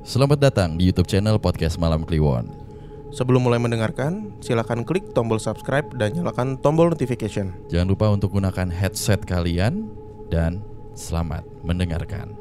Selamat datang di YouTube channel Podcast Malam Kliwon. Sebelum mulai mendengarkan, silakan klik tombol subscribe dan nyalakan tombol notification. Jangan lupa untuk gunakan headset kalian dan selamat mendengarkan.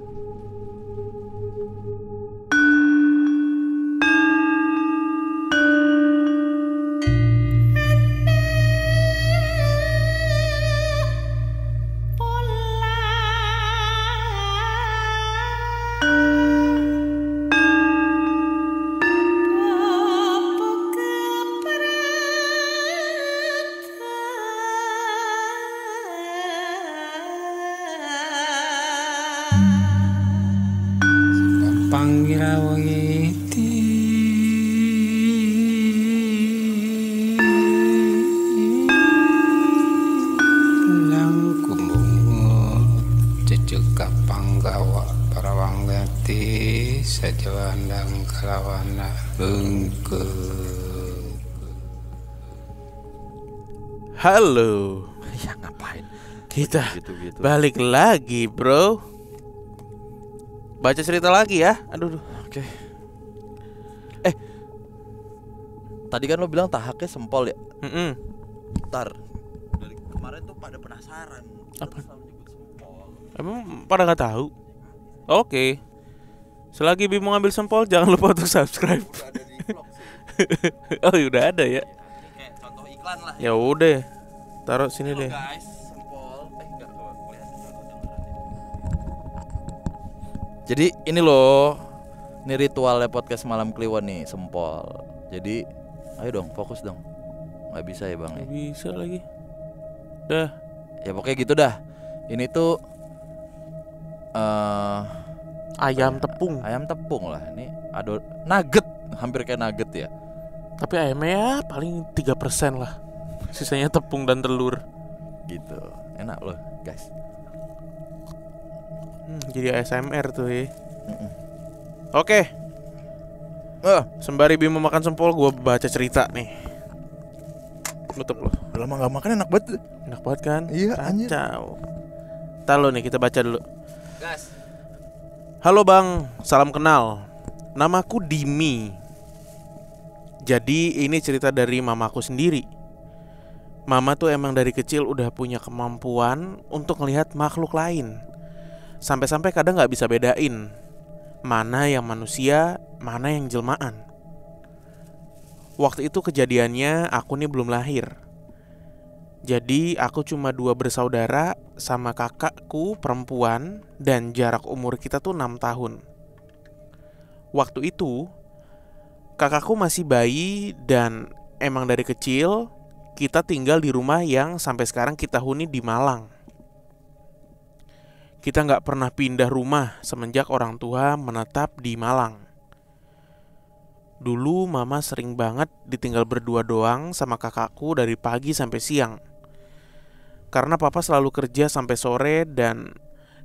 Panggirawiti lang kumbungo cucuk panggawa parawanggati sajawandang kalawana bengke. Halo, Ya ngapain? kita Gitu-gitu. balik lagi bro. Baca cerita lagi ya. Aduh. Oke. Tadi kan lo bilang tahaknya sempol ya. Ntar dari kemarin tuh pada penasaran. Apa? Selalu nyebut sempol. Emang pada nggak tahu? Oke. Selagi Bimo ngambil sempol, jangan lupa untuk subscribe. Ada di vlog sih. Oh, udah ada ya. Kayak contoh iklan lah. Ya udah. Taruh sini Ini deh. loh guys, sempol. Enggak kelihatan kedengeran. Jadi ini loh, ini ritualnya podcast Malam Kliwon nih, sempol. Jadi, ayo dong, fokus dong. Nggak bisa ya bang ya? Nggak bisa lagi. Dah. Ya pokoknya gitu dah. Ini tuh Ayam tepung. ayam tepung lah. Ini nugget, hampir kayak nugget ya. Tapi ayamnya ya paling 3% lah. Sisanya tepung dan telur. Gitu, enak loh guys. Jadi ASMR tuh ya. Mm-mm. Oke. Sembari Bimo makan sempol, gue baca cerita nih. Tutup loh. Udah lama gak makan, enak banget. Enak banget kan? Iya, anjir. Kacau. Ntar lo nih, kita baca dulu. Gas. Halo bang, salam kenal. Namaku Dimi. Jadi ini cerita dari mamaku sendiri. Mama tuh emang dari kecil udah punya kemampuan untuk melihat makhluk lain. Sampai-sampai kadang gak bisa bedain mana yang manusia, mana yang jelmaan. Waktu itu kejadiannya aku nih belum lahir. Jadi aku cuma 2 bersaudara sama kakakku perempuan dan jarak umur kita tuh 6 tahun. Waktu itu kakakku masih bayi dan emang dari kecil kita tinggal di rumah yang sampai sekarang kita huni di Malang. Kita nggak pernah pindah rumah semenjak orang tua menetap di Malang. Dulu mama sering banget ditinggal berdua doang sama kakakku dari pagi sampai siang. Karena papa selalu kerja sampai sore dan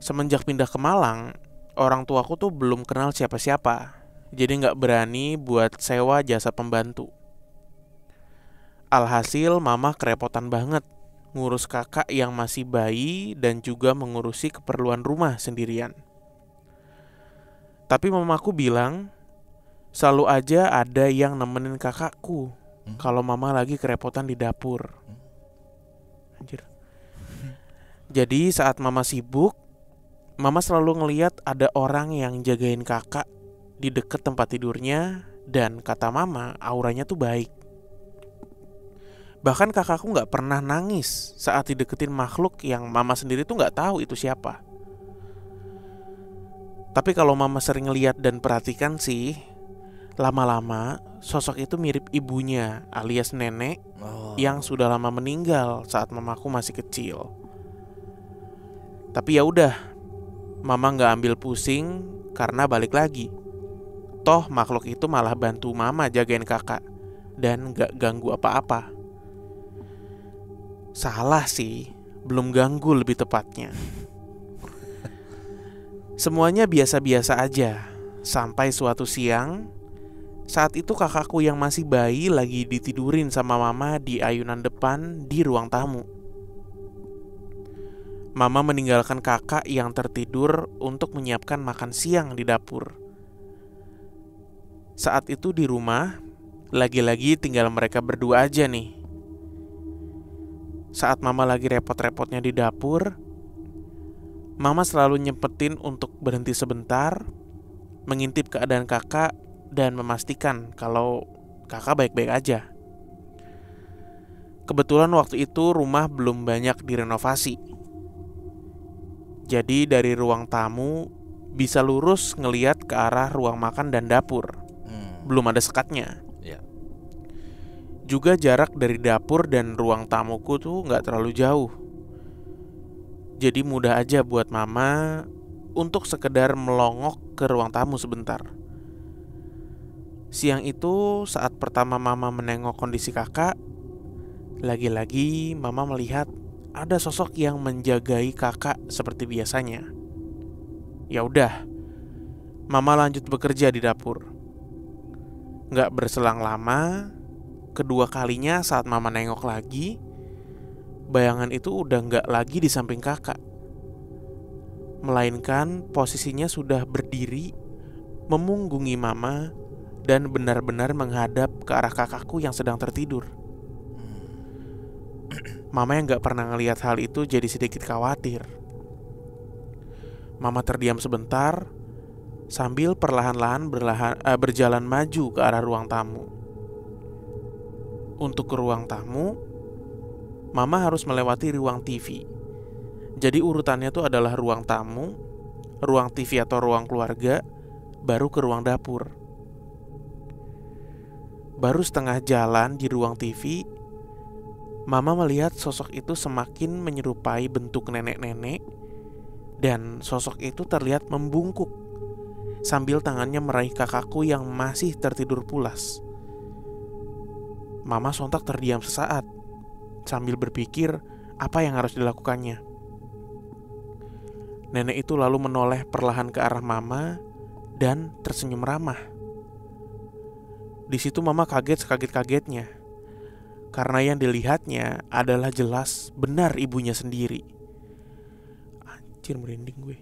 semenjak pindah ke Malang, orang tuaku tuh belum kenal siapa-siapa. Jadi nggak berani buat sewa jasa pembantu. Alhasil mama kerepotan banget ngurus kakak yang masih bayi dan juga mengurusi keperluan rumah sendirian. Tapi mamaku bilang selalu aja ada yang nemenin kakakku kalau mama lagi kerepotan di dapur. Anjir. Jadi saat mama sibuk, mama selalu ngeliat ada orang yang jagain kakak di deket tempat tidurnya dan kata mama auranya tuh baik. Bahkan kakakku gak pernah nangis saat dideketin makhluk yang mama sendiri tuh gak tahu itu siapa. Tapi kalau mama sering ngeliat dan perhatikan sih, lama-lama sosok itu mirip ibunya alias nenek yang sudah lama meninggal saat mamaku masih kecil. Tapi ya udah, mama gak ambil pusing karena balik lagi. Toh makhluk itu malah bantu mama jagain kakak dan gak ganggu apa-apa. Salah sih, belum ganggu lebih tepatnya. Semuanya biasa-biasa aja. Sampai suatu siang, saat itu kakakku yang masih bayi lagi ditidurin sama mama di ayunan depan di ruang tamu. Mama meninggalkan kakak yang tertidur untuk menyiapkan makan siang di dapur. Saat itu di rumah, lagi-lagi tinggal mereka berdua aja nih. Saat mama lagi repot-repotnya di dapur, mama selalu nyempetin untuk berhenti sebentar, mengintip keadaan kakak, dan memastikan kalau kakak baik-baik aja. Kebetulan waktu itu rumah belum banyak direnovasi. Jadi dari ruang tamu bisa lurus ngeliat ke arah ruang makan dan dapur. Belum ada sekatnya. Ya. Juga jarak dari dapur dan ruang tamuku tuh gak terlalu jauh. Jadi mudah aja buat mama untuk sekedar melongok ke ruang tamu sebentar. Siang itu saat pertama mama menengok kondisi kakak, lagi-lagi mama melihat ada sosok yang menjagai kakak seperti biasanya. Ya udah, mama lanjut bekerja di dapur. Gak berselang lama, kedua kalinya saat mama nengok lagi, bayangan itu udah gak lagi di samping kakak, melainkan posisinya sudah berdiri, memunggungi mama, dan benar-benar menghadap ke arah kakakku yang sedang tertidur. Mama yang gak pernah ngelihat hal itu jadi sedikit khawatir. Mama terdiam sebentar sambil perlahan-lahan berjalan maju ke arah ruang tamu. Untuk ke ruang tamu, mama harus melewati ruang TV. Jadi urutannya tuh adalah ruang tamu, ruang TV atau ruang keluarga, baru ke ruang dapur. Baru setengah jalan di ruang TV, mama melihat sosok itu semakin menyerupai bentuk nenek-nenek, dan sosok itu terlihat membungkuk sambil tangannya meraih kakakku yang masih tertidur pulas. Mama sontak terdiam sesaat sambil berpikir apa yang harus dilakukannya. Nenek itu lalu menoleh perlahan ke arah mama dan tersenyum ramah. Di situ mama kaget sekaget-kagetnya, karena yang dilihatnya adalah jelas benar ibunya sendiri. Anjir, merinding gue.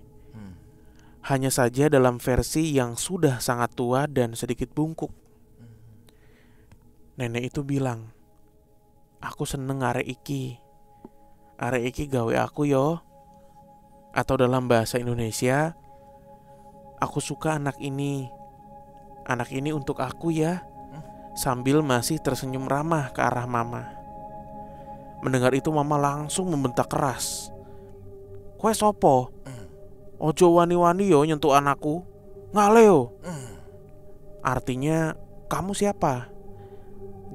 Hanya saja dalam versi yang sudah sangat tua dan sedikit bungkuk. Nenek itu bilang, "Aku seneng arek iki. Arek iki gawe aku yo." Atau dalam bahasa Indonesia, "Aku suka anak ini. Anak ini untuk aku ya." Sambil masih tersenyum ramah ke arah mama. Mendengar itu mama langsung membentak keras, "Kowe sopo? Ojo wani-wani yo nyentuh anakku. Ngale yo." Artinya, kamu siapa?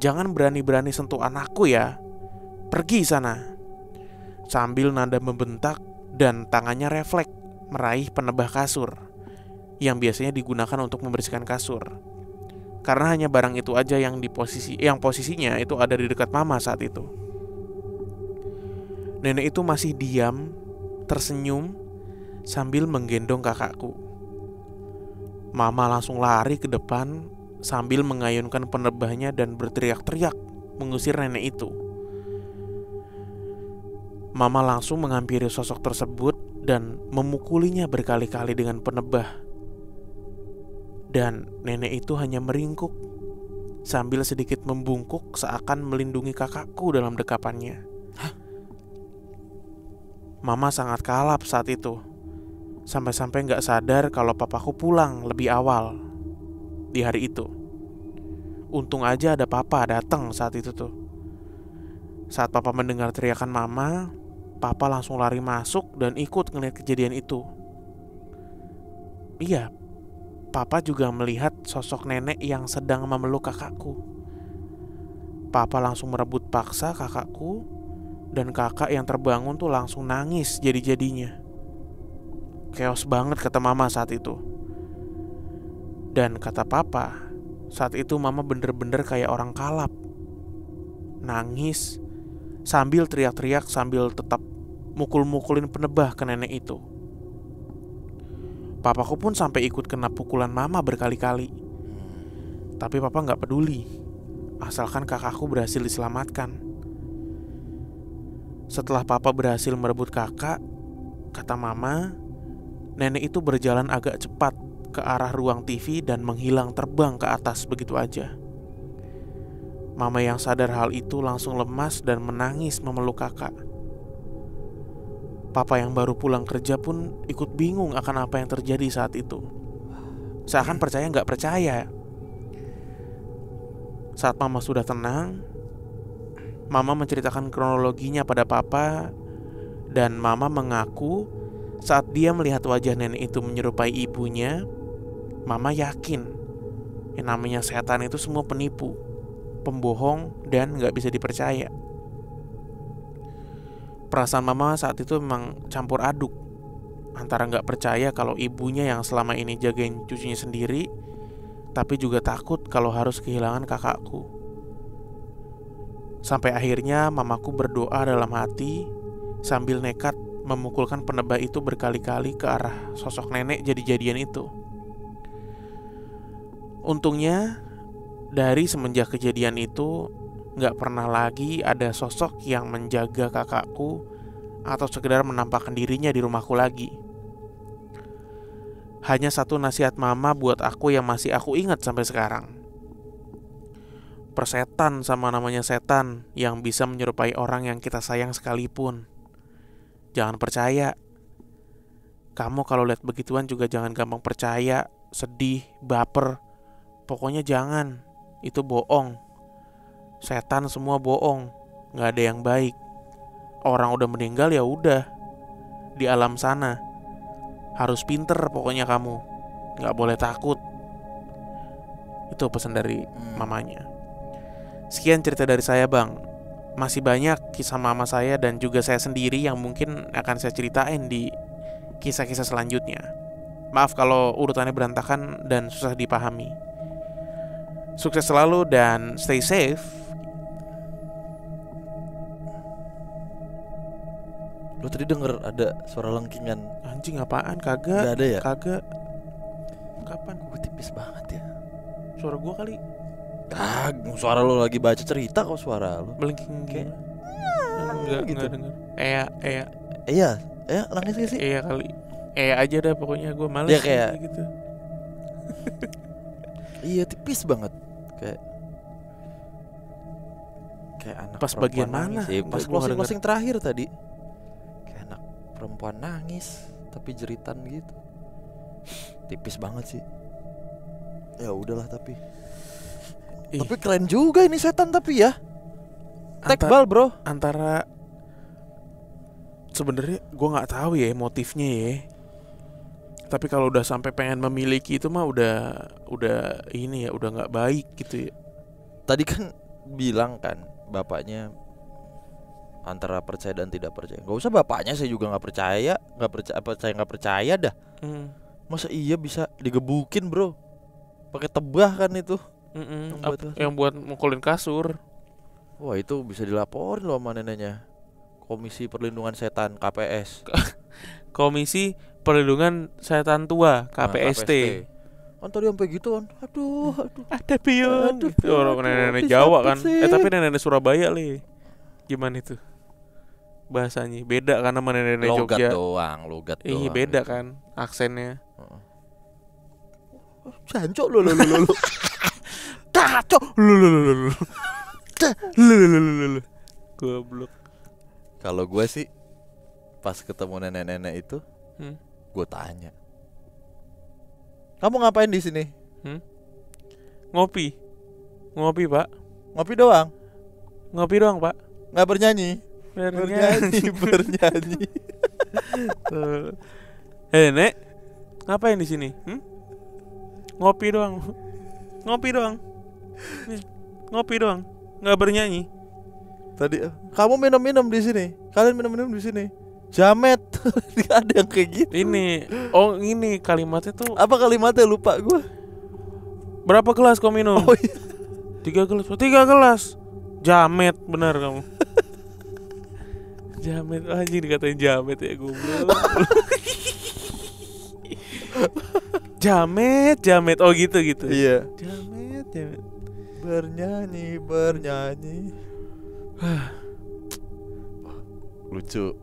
Jangan berani-berani sentuh anakku ya. Pergi sana. Sambil nada membentak dan tangannya refleks meraih penebah kasur yang biasanya digunakan untuk membersihkan kasur. Karena hanya barang itu aja yang posisinya itu ada di dekat mama saat itu. Nenek itu masih diam, tersenyum sambil menggendong kakakku. Mama langsung lari ke depan sambil mengayunkan penebahnya dan berteriak-teriak mengusir nenek itu. Mama langsung menghampiri sosok tersebut dan memukulinya berkali-kali dengan penebah. Dan nenek itu hanya meringkuk sambil sedikit membungkuk seakan melindungi kakakku dalam dekapannya. Mama sangat kalap saat itu, sampai-sampai gak sadar kalau papaku pulang lebih awal di hari itu. Untung aja ada papa datang saat itu tuh. Saat papa mendengar teriakan mama, papa langsung lari masuk dan ikut ngeliat kejadian itu. Iya, papa juga melihat sosok nenek yang sedang memeluk kakakku. Papa langsung merebut paksa kakakku, dan kakak yang terbangun tuh langsung nangis jadi-jadinya. Chaos banget kata mama saat itu. Dan kata papa, saat itu mama bener-bener kayak orang kalap. Nangis sambil teriak-teriak sambil tetap mukul-mukulin penebah ke nenek itu. Papaku pun sampai ikut kena pukulan mama berkali-kali. Tapi papa gak peduli, asalkan kakakku berhasil diselamatkan. Setelah papa berhasil merebut kakak, kata mama, nenek itu berjalan agak cepat ke arah ruang TV dan menghilang terbang ke atas begitu aja. Mama yang sadar hal itu langsung lemas dan menangis memeluk kakak. Papa yang baru pulang kerja pun ikut bingung akan apa yang terjadi saat itu. Seakan percaya nggak percaya. Saat mama sudah tenang, mama menceritakan kronologinya pada papa, dan mama mengaku saat dia melihat wajah nenek itu menyerupai ibunya, mama yakin yang namanya setan itu semua penipu, pembohong, dan gak bisa dipercaya. Perasaan mama saat itu memang campur aduk, antara gak percaya kalau ibunya yang selama ini jagain cucunya sendiri, tapi juga takut kalau harus kehilangan kakakku. Sampai akhirnya mamaku berdoa dalam hati sambil nekat memukulkan penebah itu berkali-kali ke arah sosok nenek jadi-jadian itu. Untungnya dari semenjak kejadian itu gak pernah lagi ada sosok yang menjaga kakakku atau sekedar menampakkan dirinya di rumahku lagi. Hanya satu nasihat mama buat aku yang masih aku ingat sampai sekarang. Persetan sama namanya setan yang bisa menyerupai orang yang kita sayang sekalipun. Jangan percaya. Kamu kalau lihat begituan juga jangan gampang percaya, sedih, baper. Pokoknya jangan. Itu bohong. Setan semua bohong. Gak ada yang baik. Orang udah meninggal ya udah. Di alam sana. Harus pinter pokoknya kamu. Gak boleh takut. Itu pesan dari mamanya. Sekian cerita dari saya, Bang. Masih banyak kisah mama saya dan juga saya sendiri yang mungkin akan saya ceritain di kisah-kisah selanjutnya. Maaf kalau urutannya berantakan dan susah dipahami. Sukses selalu dan stay safe. Lo tadi denger ada suara lengkingan. Anjing apaan? Kagak. Gak ada ya? Kagak. Kapan? Gue tipis banget ya. Suara gua kali. Suara lo lagi baca cerita kok suara lo. Melengking kayak enggak gitu. Denger. Iya, nangis gak sih? Iya kali. Aja dah pokoknya gue males Ya, kayak gitu. Iya tipis banget. Kayak anak pas perempuan bagian mana? Sih. Pas Gua nggak closing terakhir tadi. Kayak anak perempuan nangis tapi jeritan gitu. Tipis banget sih. Ya udahlah tapi. Tapi keren juga ini setan tapi ya. Tekbal bro. Antara sebenarnya gue nggak tahu ya motifnya ya. Tapi kalau udah sampai pengen memiliki itu mah udah ini ya, udah nggak baik gitu ya. Tadi kan bilang kan bapaknya antara percaya dan tidak percaya. Gak usah bapaknya, saya juga nggak percaya nggak percaya dah. Masa iya bisa digebukin bro? Pakai tebah kan itu. Yang buat mukulin kasur. Wah itu bisa dilaporin loh sama neneknya. Komisi Perlindungan Setan KPS. Komisi Perlindungan Setan Tua KPST. Kan tadi sampai gitu kan. Aduh. Ada pion. Orang nenek Jawa kan. Tapi nenek Surabaya li. Gimana itu? Bahasanya beda kan sama nenek Jogja. Logat doang. Beda kan aksennya. Jancok lo. Kacau. Goblok. Kalau gue sih pas ketemu nenek-nenek itu, gue tanya, kamu ngapain di sini? Ngopi Pak. Ngopi doang. Pak. Nggak bernyanyi. Nek, ngapain di sini? Ngopi doang. Nggak bernyanyi. Tadi kamu minum-minum di sini. Kalian minum-minum di sini. Jamet. Ada yang kayak gitu. Ini kalimatnya tuh. Apa kalimatnya lupa gue. Berapa gelas kau minum? Oh iya. 3 gelas. 3 gelas. Jamet, benar kamu. Jamet, anjing dikatain jamet ya goblok. Jamet. Oh gitu. Iya. Jamet. Bernyanyi. Lucu.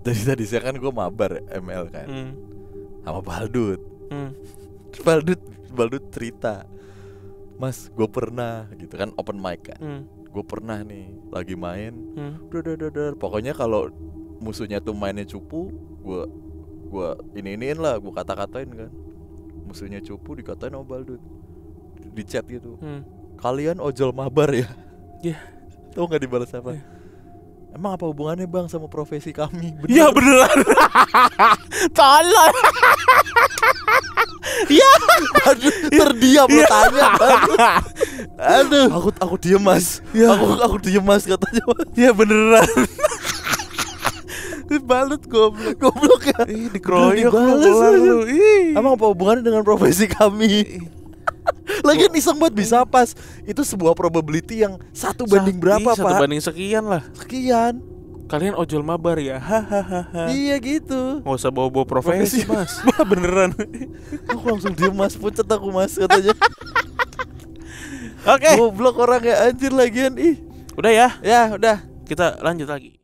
Tadi saya kan gue mabar ML kan sama Baldut. Baldut cerita, Mas, gue pernah gitu kan, open mic kan. Gue pernah nih lagi main, pokoknya kalau musuhnya tuh mainnya cupu, gue iniin lah, gue kata-katain kan. Musuhnya cupu dikatain sama Baldut di chat gitu. Kalian ojol mabar ya? Iya. Tahu nggak dibalas apa? Emang apa hubungannya bang sama profesi kami? Ya beneran. Tolong. Ya. Aduh, terdiam lo tanya. Aduh. Aku diem mas. Ya. Aku diem mas katanya mas. Ya beneran. Balut goblok ya. Dikeroyok lu. Emang apa hubungannya dengan profesi kami? Lagian iseng banget bisa pas. Itu sebuah probability yang 1 banding berapa pak? 1 banding sekian lah. Sekian. Kalian ojol mabar ya. Hahaha. Iya gitu. Nggak usah bawa-bawa profesi mas. Beneran. Aku langsung diem mas, pucet aku mas katanya. Oke. Goblok orang ya anjir lagian. Ih. Udah ya. Ya udah. Kita lanjut lagi.